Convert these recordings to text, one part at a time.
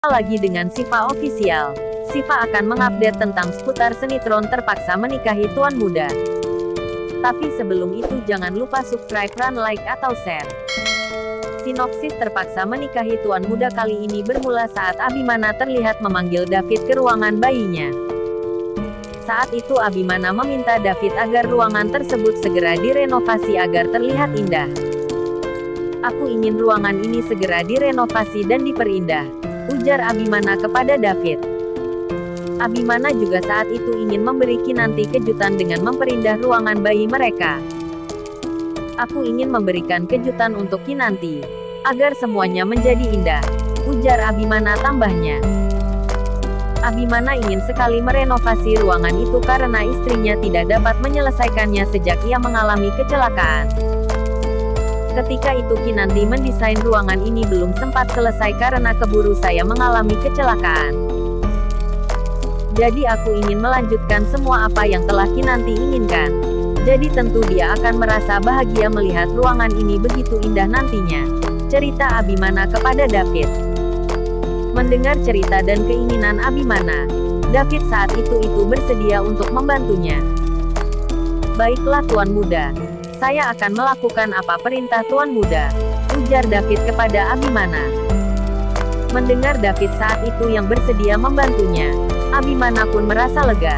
Lagi dengan Siva Official. Siva akan mengupdate tentang seputar sinetron terpaksa menikahi tuan muda. Tapi sebelum itu jangan lupa subscribe, like atau share. Sinopsis terpaksa menikahi tuan muda kali ini bermula saat Abimana terlihat memanggil David ke ruangan bayinya. Saat itu Abimana meminta David agar ruangan tersebut segera direnovasi agar terlihat indah. "Aku ingin ruangan ini segera direnovasi dan diperindah," ujar Abimana kepada David. Abimana juga saat itu ingin memberi Kinanti kejutan dengan memperindah ruangan bayi mereka. "Aku ingin memberikan kejutan untuk Kinanti, agar semuanya menjadi indah," ujar Abimana tambahnya. Abimana ingin sekali merenovasi ruangan itu karena istrinya tidak dapat menyelesaikannya sejak ia mengalami kecelakaan. "Ketika itu Kinanti mendesain ruangan ini belum sempat selesai karena keburu saya mengalami kecelakaan. Jadi aku ingin melanjutkan semua apa yang telah Kinanti inginkan. Jadi tentu dia akan merasa bahagia melihat ruangan ini begitu indah nantinya," cerita Abimana kepada David. Mendengar cerita dan keinginan Abimana, David saat itu bersedia untuk membantunya. "Baiklah tuan muda. Saya akan melakukan apa perintah tuan muda," ujar David kepada Abimana. Mendengar David saat itu yang bersedia membantunya, Abimana pun merasa lega.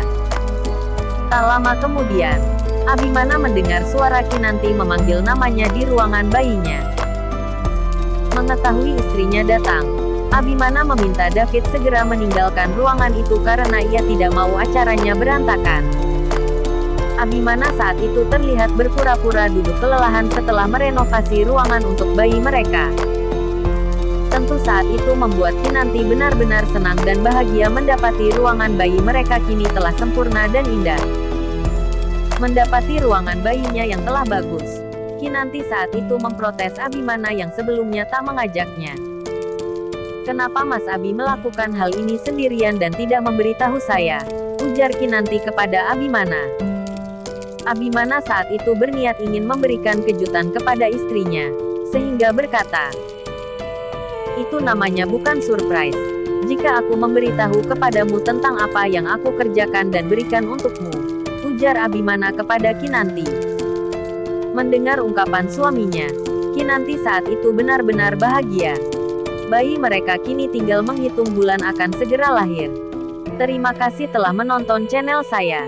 Tak lama kemudian, Abimana mendengar suara Kinanti memanggil namanya di ruangan bayinya. Mengetahui istrinya datang, Abimana meminta David segera meninggalkan ruangan itu karena ia tidak mau acaranya berantakan. Abimana saat itu terlihat berpura-pura duduk kelelahan setelah merenovasi ruangan untuk bayi mereka. Tentu saat itu membuat Kinanti benar-benar senang dan bahagia mendapati ruangan bayi mereka kini telah sempurna dan indah. Mendapati ruangan bayinya yang telah bagus, Kinanti saat itu memprotes Abimana yang sebelumnya tak mengajaknya. "Kenapa Mas Abi melakukan hal ini sendirian dan tidak memberitahu saya?" ujar Kinanti kepada Abimana. Abimana saat itu berniat ingin memberikan kejutan kepada istrinya, sehingga berkata, "Itu namanya bukan surprise. Jika aku memberitahu kepadamu tentang apa yang aku kerjakan dan berikan untukmu," ujar Abimana kepada Kinanti. Mendengar ungkapan suaminya, Kinanti saat itu benar-benar bahagia. Bayi mereka kini tinggal menghitung bulan akan segera lahir. Terima kasih telah menonton channel saya.